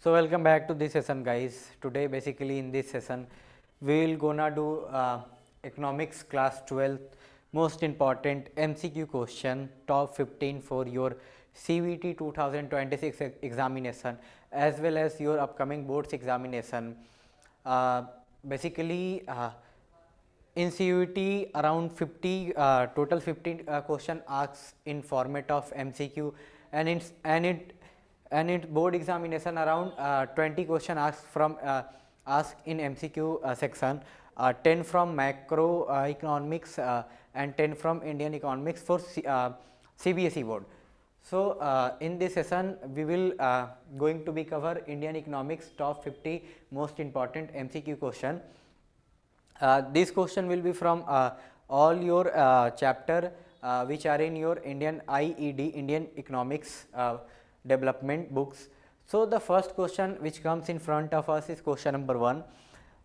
So welcome back to this session, guys. Today basically in this session we will gonna do economics class 12th most important MCQ question top 15 for your CVT 2026 examination as well as your upcoming boards examination. Basically in CUET around 50 total 15 question asked in format of MCQ, and in board examination around 20 question asked in MCQ section, 10 from macro economics and 10 from Indian economics for CBSE board. So in this session we will going to be cover Indian economics top 50 most important MCQ question. This question will be from all your chapter which are in your Indian IED, Indian Economics Development books. So the first question which comes in front of us is question number 1.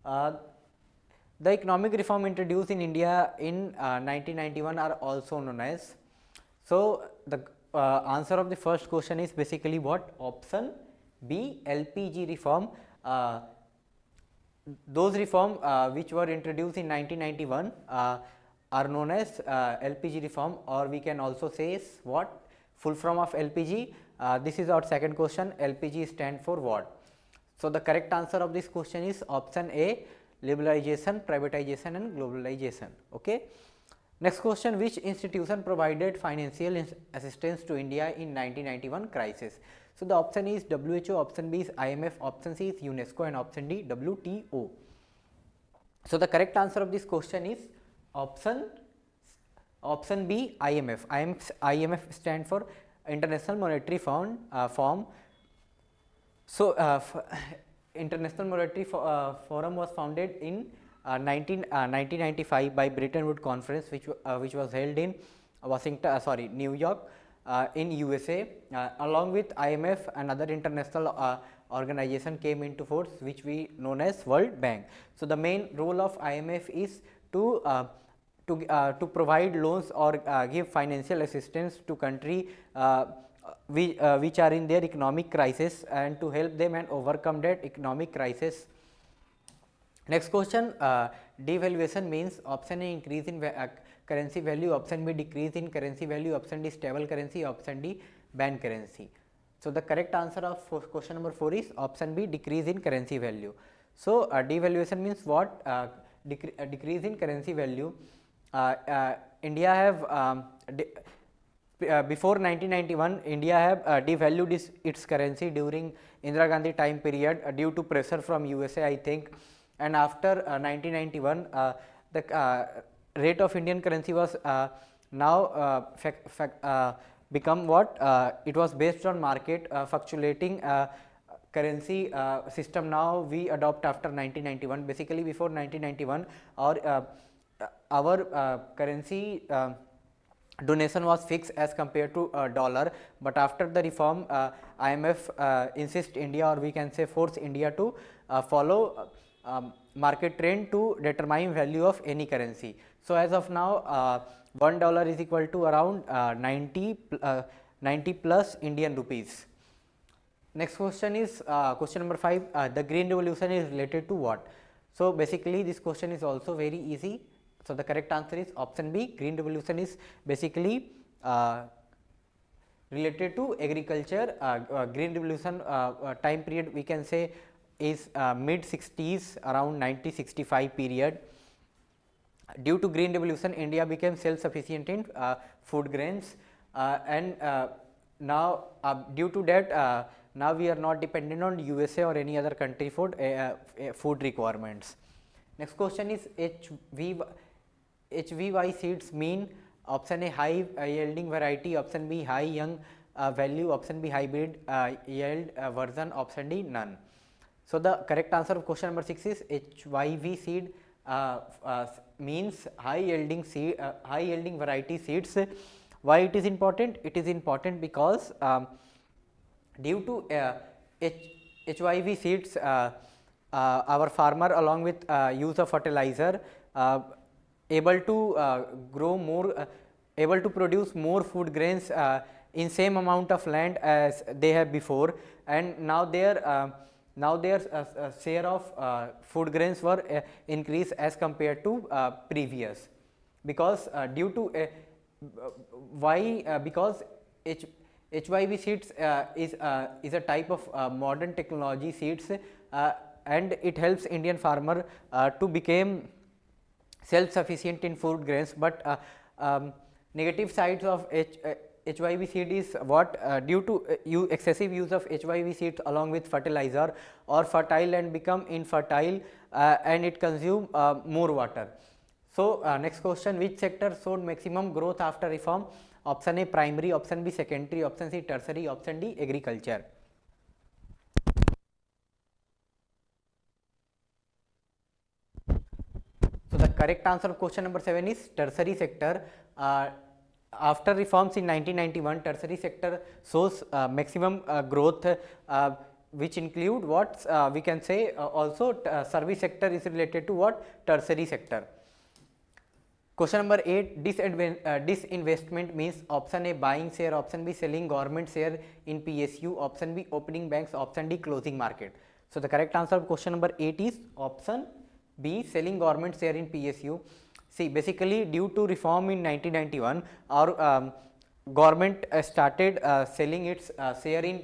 The economic reform introduced in India in 1991 are also known as. So the answer of the first question is basically what? Option B, LPG reform. Those reform which were introduced in 1991 are known as LPG reform, or we can also say is what? Full form of LPG. This is our second question. LPG stand for what? So the correct answer of this question is option A, liberalization, privatization and globalization. Okay. Next question, which institution provided financial assistance to India in 1991 crisis? So the option is WHO, option B is IMF, option C is UNESCO and option D WTO. So the correct answer of this question is option B, IMF. IMF stand for International Monetary Fund. So International Monetary Forum was founded in 1995 by Bretton Woods Conference, which was held in New York in USA. Along with IMF, another international organization came into force, which we known as World Bank. So the main role of IMF is to provide loans or give financial assistance to country which are in their economic crisis, and to help them and overcome that economic crisis. Next question, devaluation means option A, increase in currency value, option B, decrease in currency value, option D, stable currency, option D, ban currency. So the correct answer of question number 4 is option B, decrease in currency value. So devaluation means what? Decrease in currency value. India have before 1991 India have devalued its currency during Indira Gandhi time period due to pressure from USA, I think. And after 1991 the rate of Indian currency was now become what? It was based on market fluctuating currency system. Now we adopt after 1991. Basically before 1991 our currency donation was fixed as compared to dollar, but after the reform IMF insist India, or we can say force India to follow market trend to determine value of any currency. So as of now $1 is equal to around 90 plus Indian rupees. Next question is question number 5. The Green Revolution is related to what? So basically this question is also very easy. So the correct answer is option B. Green Revolution is basically related to agriculture. Green Revolution time period we can say is mid 60s, around 1965 period. Due to Green Revolution, India became self-sufficient in food grains, and now due to that now we are not dependent on USA or any other country for food requirements. Next question is HVY seeds mean option A, high yielding variety, option B, high young value, option B, hybrid yield version, option D, none. So the correct answer of question number 6 is HYV seed means high yielding variety seeds. Why it is important? It is important because due to HYV seeds our farmer, along with use of fertilizer, able to grow more, able to produce more food grains in same amount of land as they have before, and now their share of food grains were increased as compared to previous, because due to why because HYV seeds is a type of modern technology seeds, and it helps Indian farmer to become self sufficient in food grains. But negative sides of HYV seed is what, due to excessive use of HYV seeds along with fertilizer or fertile and become infertile, and it consume more water. So next question, which sector showed maximum growth after reform? Option A primary, option B secondary, option C tertiary, option D agriculture. So the correct answer of question number 7 is tertiary sector. After reforms in 1991, tertiary sector shows maximum growth, which include what we can say also service sector is related to what, tertiary sector. Question number 8, disinvestment means option A buying share, option B selling government share in PSU, option B opening banks, option D closing market. So the correct answer of question number 8 is option B selling government share in PSU. See, basically due to reform in 1991, our government started selling its share in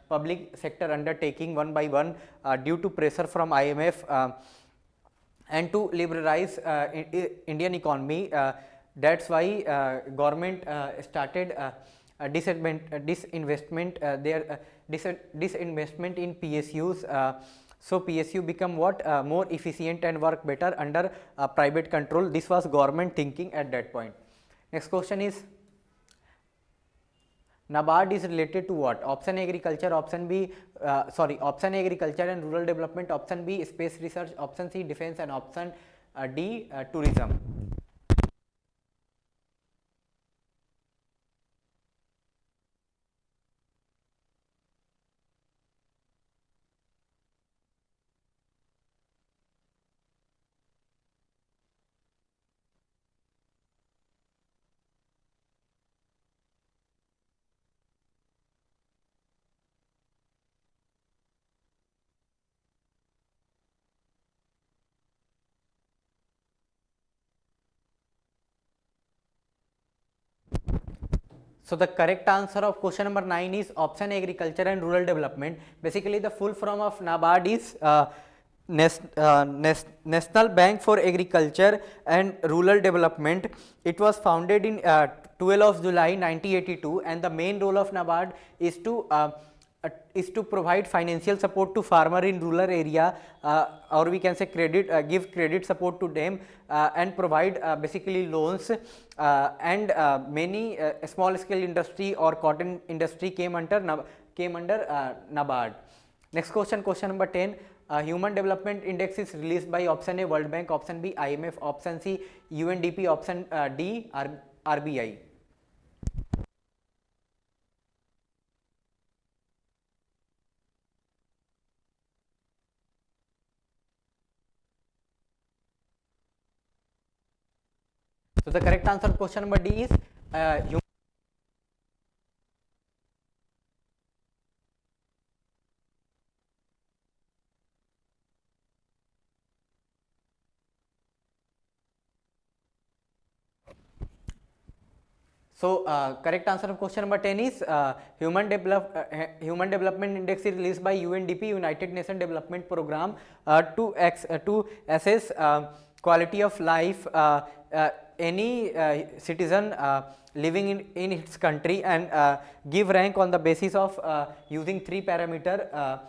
public sector undertaking one by one due to pressure from IMF. And to liberalize Indian economy, that's why government started disinvestment in PSUs. So PSU become what, more efficient and work better under private control. This was government thinking at that point. Next question is, NABARD is related to what? Option A agriculture, option B option A agriculture and rural development, option B space research, option C defense, and option D tourism. So the correct answer of question number 9 is option agriculture and rural development. Basically the full form of NABARD is National Bank for Agriculture and Rural Development. It was founded in 12 of July 1982, and the main role of NABARD is to provide financial support to farmer in rural area, or we can say credit, give credit support to them, and provide basically loans, and many small scale industry or cotton industry came under NABARD. Next question, question number 10. Human Development Index is released by option A World Bank, option B IMF, option C UNDP, option D RBI. So the correct answer to question number D is So correct answer of question number 10 is Human Development Index is released by UNDP, United Nations Development Program, to assess quality of life any citizen living in its country, and give rank on the basis of using 3 parameter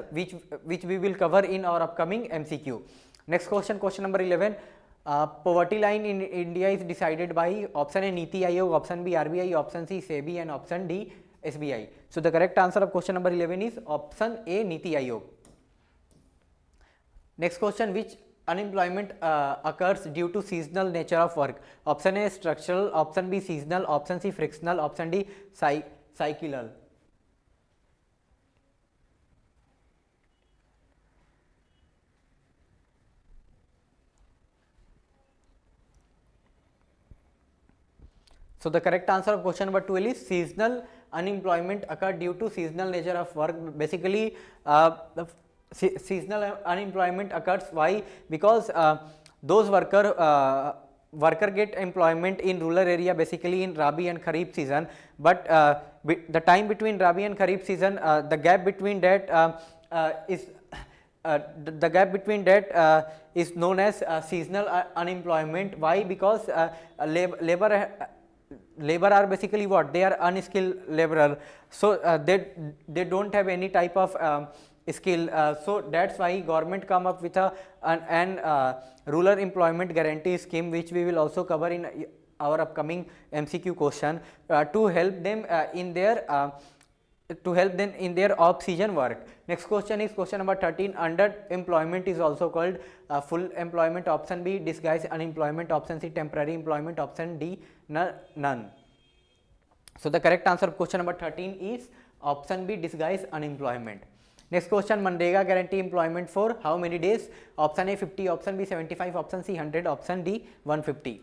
which we will cover in our upcoming MCQ. Next question, question number 11. Poverty line in India is decided by option A Niti Aayog, option B RBI, option C SEBI, and option D SBI. So the correct answer of question number 11 is option A Niti Aayog. Next question, which unemployment occurs due to seasonal nature of work? Option A structural, option B seasonal, option C frictional, option D cyclical. So the correct answer of question number 12 is seasonal unemployment occurred due to seasonal nature of work. Basically, seasonal unemployment occurs. Why? Because those worker get employment in rural area, basically in Rabi and Kharif season, but the time between Rabi and Kharif season, the gap between that is the gap between that is known as seasonal unemployment. Why? Because labor are basically what? They are unskilled laborer, so they don't have any type of skill, so that's why government come up with an rural employment guarantee scheme, which we will also cover in our upcoming MCQ question, to help them in their off season work. Next question is question number 13. Underemployment is also called full employment. Option B, disguised unemployment. Option C, temporary employment. Option D, none. So the correct answer of question number 13 is option B, disguised unemployment. Next question, Manrega guarantee employment for how many days? Option A 50, option B 75, option C 100, option D 150.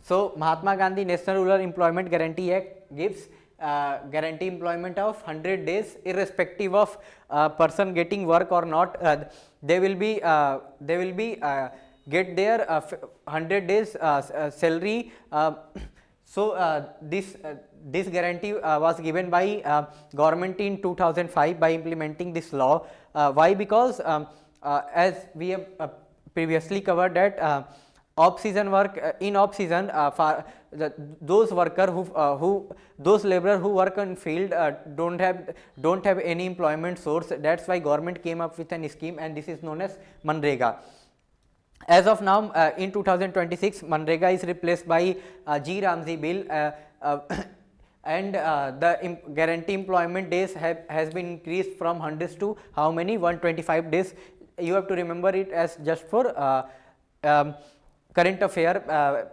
So Mahatma Gandhi National Rural Employment Guarantee Act gives guarantee employment of 100 days, irrespective of person getting work or not. They will be get their 100 days salary. So this guarantee was given by government in 2005 by implementing this law. Why? Because as we have previously covered that off season work, in off season, those worker those laborer who work in field don't have any employment source. That's why government came up with an scheme, and this is known as Manrega. As of now, in 2026, Manrega is replaced by G. Ramsey bill, and the guarantee employment days has been increased from 100 to how many? 125 days. You have to remember it as just for current affair.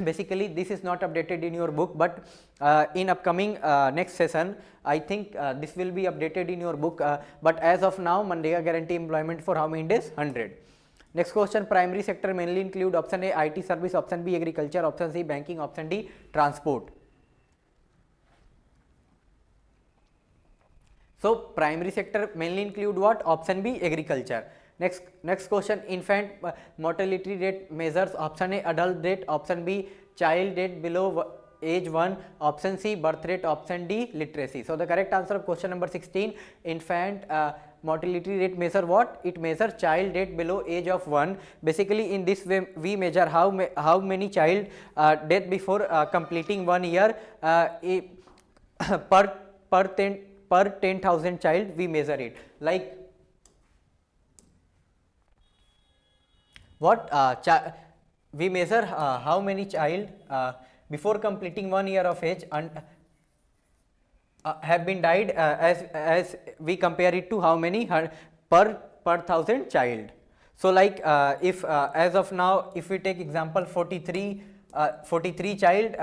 Basically, this is not updated in your book, but in upcoming next session, I think this will be updated in your book. But as of now, Manrega guarantee employment for how many days? 100. Next question, primary sector mainly include option A IT service, option B agriculture, option C banking, option D transport. So primary sector mainly include what? Option B agriculture. Next question, infant mortality rate measures. Option A adult rate, option B child rate below age 1, option C birth rate, option D literacy. So the correct answer of question number 16, infant mortality rate measure what? It measures child rate below age of 1. Basically, in this way we measure how many child death before completing 1 year per 10,000 child we measure it. Like what? We measure how many child before completing 1 year of age and have been died, as we compare it to how many per 1,000 child. So like if as of now, if we take example 43 child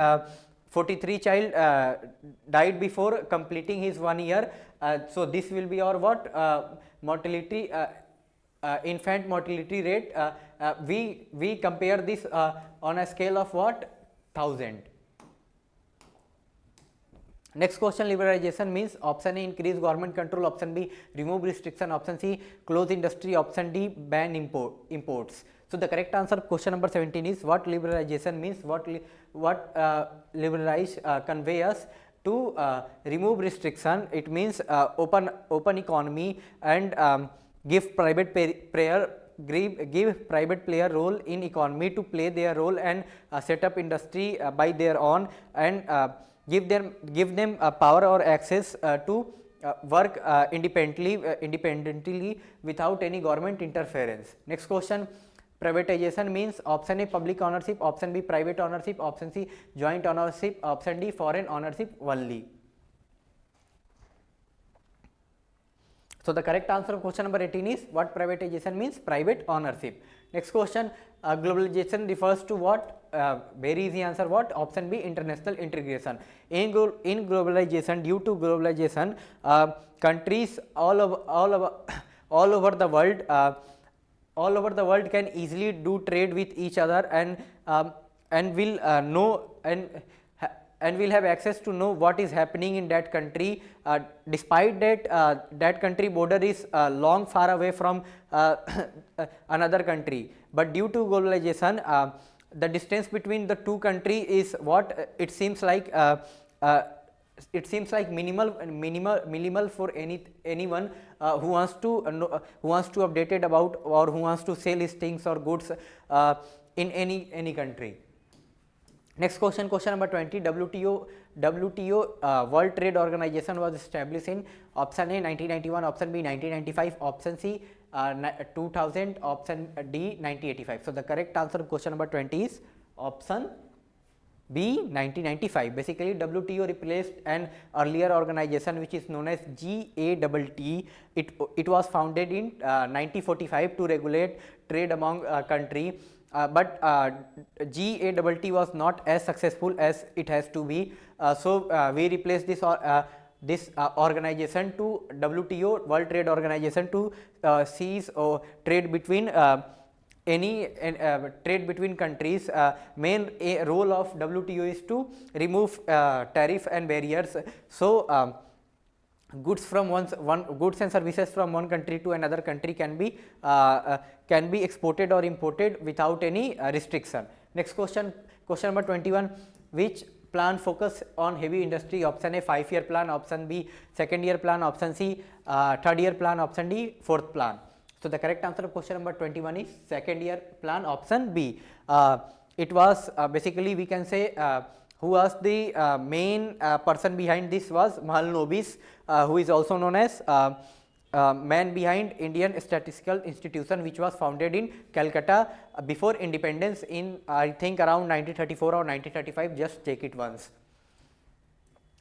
died before completing his 1 year, so this will be our what? Mortality, infant mortality rate. We compare this on a scale of what? 1,000. Next question, liberalization means option A increase government control, option B remove restriction, option C close industry, option D ban imports. So the correct answer of question number 17 is what liberalization means. What liberalize convey us to remove restriction. It means open economy and give private player role in economy to play their role and set up industry by their own, and give them power or access to work independently without any government interference. Next question, privatization means option A public ownership, option B private ownership, option C joint ownership, option D foreign ownership only. So the correct answer of question number 18 is what privatization means? Private ownership. Next question, globalization refers to what? Very easy answer, what? Option B international integration. In globalization, due to globalization, countries all over the world can easily do trade with each other and will know and we'll have access to know what is happening in that country, despite that that country border is long far away from another country, but due to globalization the distance between the two countries is what it seems like minimal for anyone who wants to update it about, or who wants to sell his things or goods in any country. Next question, question number 20. WTO World Trade Organization was established in option A 1991, option B 1995, option C 2000, option D 1985. So the correct answer of question number 20 is option B 1995. Basically WTO replaced an earlier organization which is known as GATT. It was founded in 1945 to regulate trade among countries. But GATT was not as successful as it has to be, so we replaced this organization to WTO, World Trade Organization, to seize trade between trade between countries. Main role of WTO is to remove tariff and barriers. So goods from goods and services from one country to another country can be exported or imported without any restriction. Next question, question number 21. Which plan focus on heavy industry? Option A 5-year plan, option B 2nd-year plan, option C 3rd-year plan, option D 4th plan. So the correct answer of question number 21 is 2nd-year plan, option B. It was basically, we can say, who was the main person behind this was Mahalanobis, who is also known as man behind Indian Statistical Institution, which was founded in Calcutta before independence in I think around 1934 or 1935. Just check it once.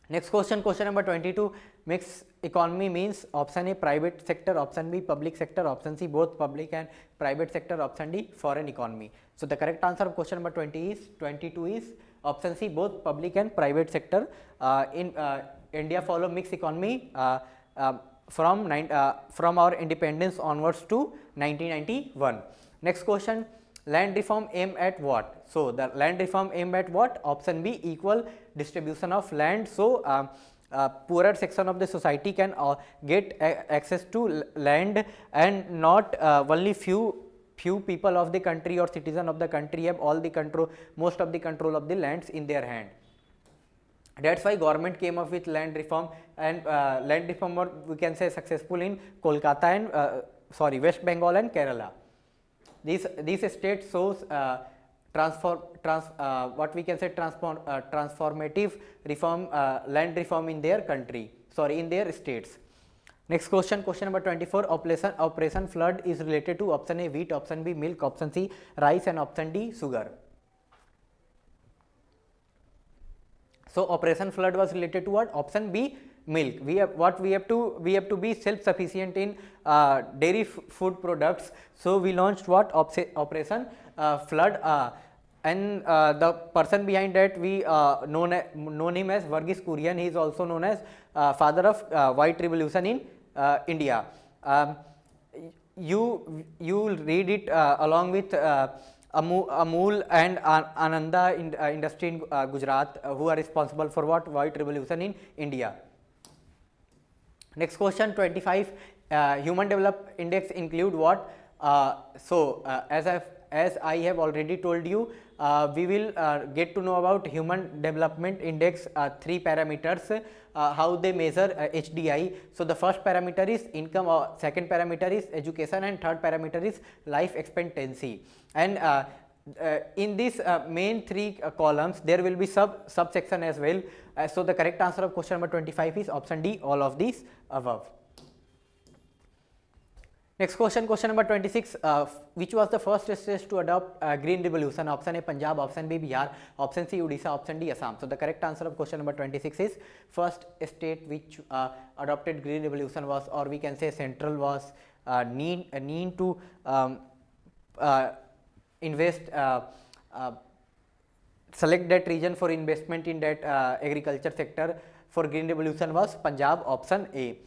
Next question, question number 22. Mixed economy means option A private sector, option B public sector, option C both public and private sector, option D foreign economy. So the correct answer of question number 22 is option C both public and private sector. In India follow mixed economy from our independence onwards to 1991. Next question, land reform aim at what? So the land reform aim at what? Option B equal distribution of land. So poorer section of the society can get access to land, and not only few people of the country or citizen of the country have all the control, most of the control of the lands in their hand. That's why government came up with land reform, and land reform were, we can say, successful in Kolkata and West Bengal and Kerala. These states shows what we can say transformative reform, land reform in their country, in their states. Next question, question number 24. Operation Flood is related to option A wheat, option B milk, option C rice, and option D sugar. So Operation Flood was related to what? Option B milk. We have to be self sufficient in dairy food products. So we launched what? Operation Flood. And the person behind that, we known him as Verghese Kurian. He is also known as father of White Revolution in India. You will read it along with Amul and Ananda industry in Gujarat, who are responsible for what? White Revolution in India. Next question, 25. Human Development Index include what? As I have already told you, we will get to know about Human Development Index 3 parameters, how they measure HDI. So the first parameter is income, second parameter is education, and third parameter is life expectancy. And in these main three columns, there will be subsection as well. So the correct answer of question number 25 is option D, all of these above. Next question, question number 26. Which was the first state to adopt green revolution? Option A Punjab, option B Bihar, option C Odisha, option D Assam. So the correct answer of question number 26 is first state which adopted green revolution was, or we can say central was, need to invest, select that region for investment in that agriculture sector for green revolution was Punjab, option A.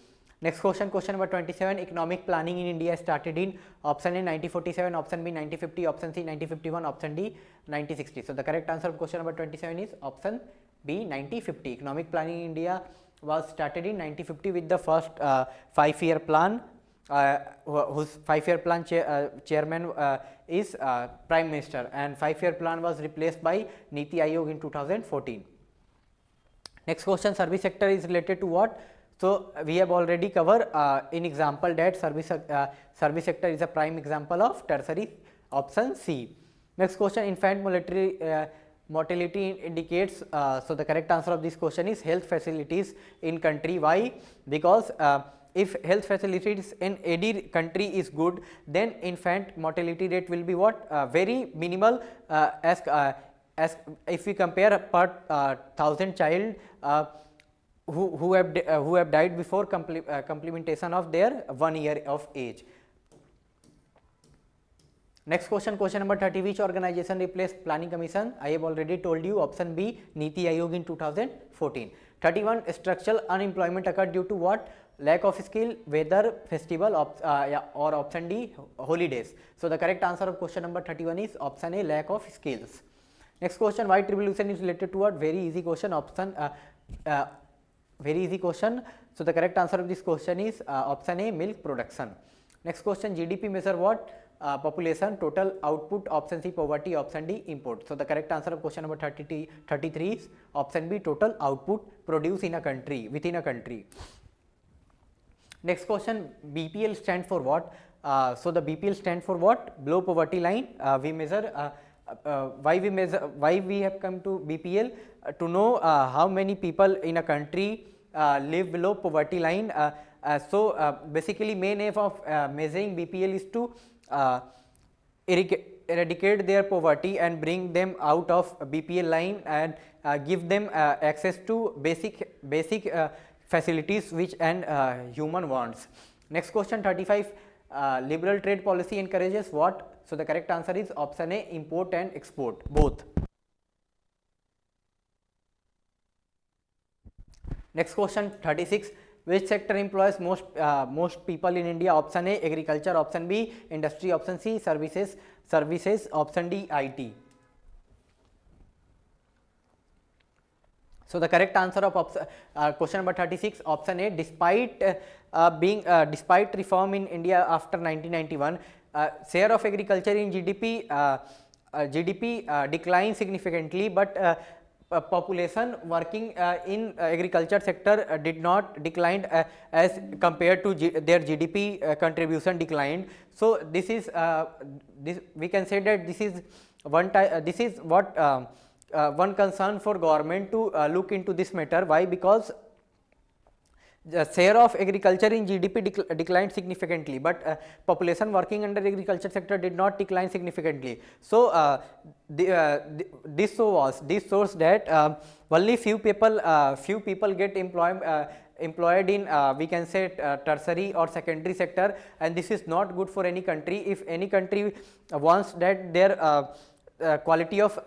Next question, question number 27. Economic planning in India started in option A 1947, option B 1950, option C 1951, option D 1960. So the correct answer of question number 27 is option B 1950. Economic planning in India was started in 1950 with the first 5-year plan, whose 5-year plan chairman is Prime Minister, and 5-year plan was replaced by Niti Aayog in 2014. Next question, service sector is related to what? So we have already covered in example that service sector is a prime example of tertiary, option C. Next question, infant mortality indicates, so the correct answer of this question is health facilities in country. Why? Because if health facilities in any country is good, then infant mortality rate will be what? Very minimal, as if we compare per 1000 child who have died before complementation of their 1 year of age. Next question, question number 30, which organization replaced planning commission? I have already told you, option B, Niti Aayog in 2014. 31, structural unemployment occurred due to what? Lack of skill, weather, festival, or option D, holidays. So the correct answer of question number 31 is option A, lack of skills. Next question, white revolution is related to what? Very easy question, option very easy question. So the correct answer of this question is option A, milk production. Next question, GDP measure what? Population, total output, option C, poverty, option D, import. So the correct answer of question number 33 is option B, total output produced in a country, within a country. Next question, BPL stands for what? So the BPL stands for what? Below poverty line. We measure why we have come to BPL? To know how many people in a country live below poverty line. So basically main aim of measuring BPL is to eradicate their poverty and bring them out of BPL line and give them access to basic facilities which an human wants. Next question, 35, liberal trade policy encourages what? So the correct answer is option A, import and export, both. Next question, 36, which sector employs most people in India? Option A, agriculture, option B, industry, option C, services, option D, IT. So the correct answer of question number 36, option A, despite reform in India after 1991, share of agriculture in GDP declined significantly, but population working in agriculture sector did not decline as compared to their GDP contribution declined. So this is we can say that this is one concern for government to look into this matter. Why? Because the share of agriculture in GDP declined significantly, but population working under agriculture sector did not decline significantly. So this shows that only few people get employed in we can say tertiary or secondary sector, and this is not good for any country. If any country wants that their quality of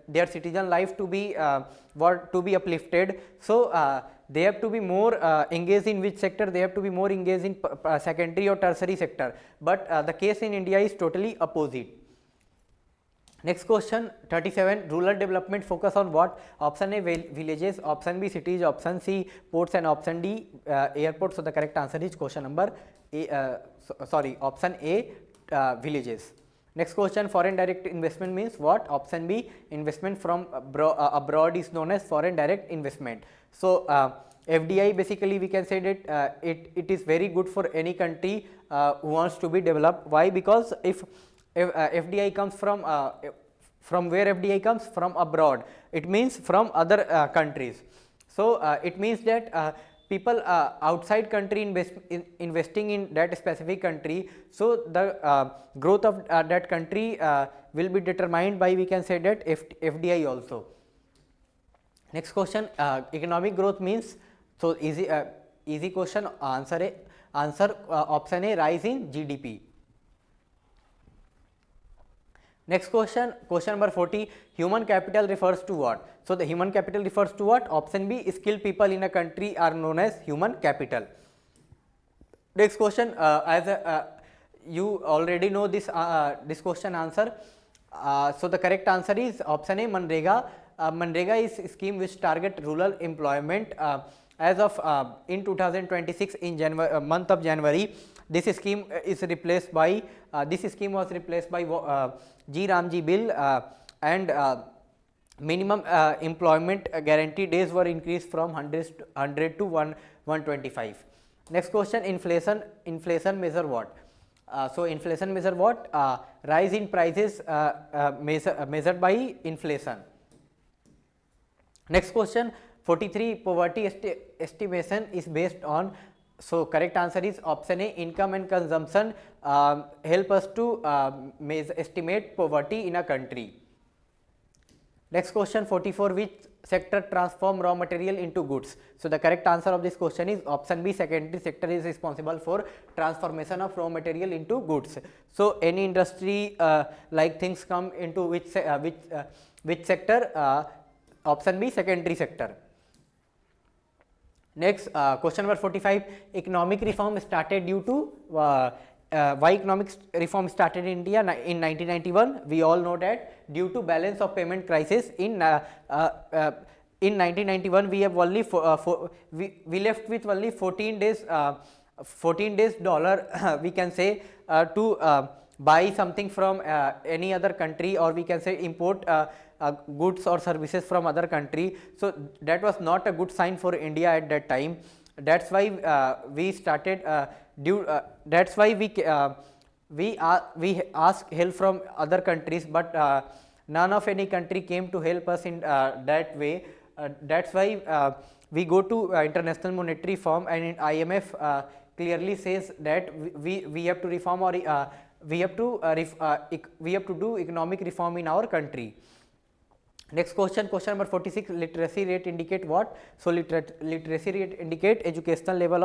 their citizen life to be uplifted, so they have to be more engaged in which sector? They have to be more engaged in secondary or tertiary sector, but the case in India is totally opposite. Next question, 37, rural development focus on what? Option A, villages, option B, cities, option C, ports, and option D, airports. So the correct answer is question number A, option A, villages. Next question, foreign direct investment means what? Option B, investment from abroad is known as foreign direct investment. So FDI, basically we can say that it is very good for any country who wants to be developed. Why? Because if FDI comes from where FDI comes? From abroad. It means from other countries. So it means that people outside country investing in that specific country, so the growth of that country will be determined by, we can say that, FDI also. Next question, economic growth means, so easy question, answer option A, rise in GDP. Next question, question number 40, human capital refers to what? So the human capital refers to what? Option B, skilled people in a country are known as human capital. Next question, you already know this question answer. So the correct answer is option A, Manrega. Manrega is a scheme which target rural employment. As of in 2026 in January, month of January, this scheme is replaced by this scheme was replaced by G Ramji bill, and minimum employment guarantee days were increased from 100 to 125. Next question, inflation measure what? So inflation measure what? Rise in prices measured by inflation. Next question, 43, poverty estimation is based on. So correct answer is option A, income and consumption help us to estimate poverty in a country. Next question, 44, which sector transform raw material into goods? So the correct answer of this question is option B, secondary sector is responsible for transformation of raw material into goods. So any industry like things come into which sector? Option B, secondary sector. Next question number 45, economic reform started due to why economic reform started in India in 1991? We all know that due to balance of payment crisis in 1991 we have only we left with only 14 days dollar we can say to buy something from any other country, or we can say import goods or services from other country. So that was not a good sign for India at that time. That's why we started that's why we asked help from other countries, but none of any country came to help us in that way. That's why we go to International Monetary Fund, and in IMF clearly says that we have to reform, or we have to do economic reform in our country. Next question, question number 46, literacy rate indicate what? So literacy rate indicate educational level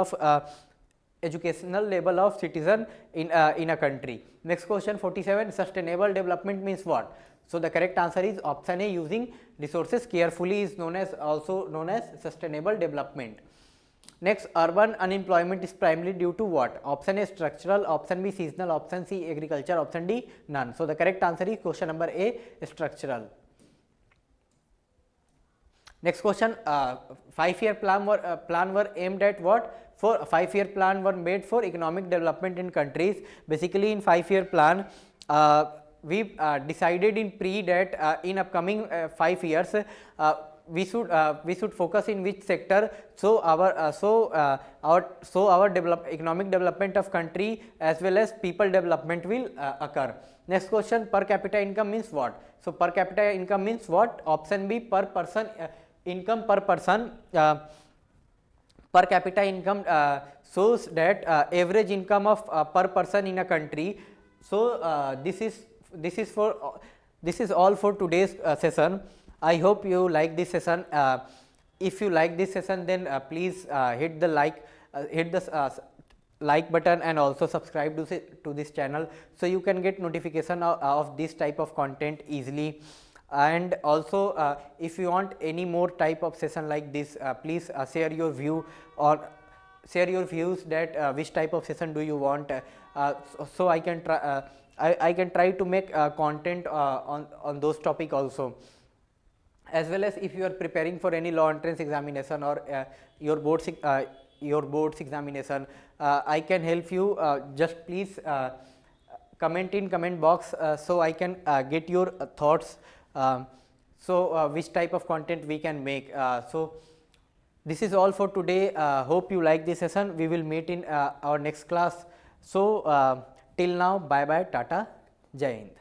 of citizen in a country. Next question, 47, sustainable development means what? So the correct answer is option A, using resources carefully is also known as sustainable development. Next, urban unemployment is primarily due to what? Option A, structural, option B, seasonal, option C, agriculture, option D, none. So the correct answer is question number A, structural. Next question, 5-year plan were aimed at what? For 5-year plan were made for economic development in countries. Basically in 5-year plan we decided in that in upcoming 5 years we should focus in which sector, so our economic development of country as well as people development will occur. Next question, per capita income means what? So per capita income means what? Option B, per person income per person. Per capita income shows that average income of per person in a country. So this is all for today's session. I hope you like this session. If you like this session, then please hit the like button, and also subscribe to this channel, so you can get notification of this type of content easily. And also if you want any more type of session like this, please share your view, or share your views that which type of session do you want, so I can try to make content on those topic also. As well as if you are preparing for any law entrance examination or your board's examination, I can help you. Just please comment in comment box, so I can get your thoughts. Which type of content we can make. So this is all for today. Hope you like this session. We will meet in our next class. So till now, bye bye, tata, jai hind.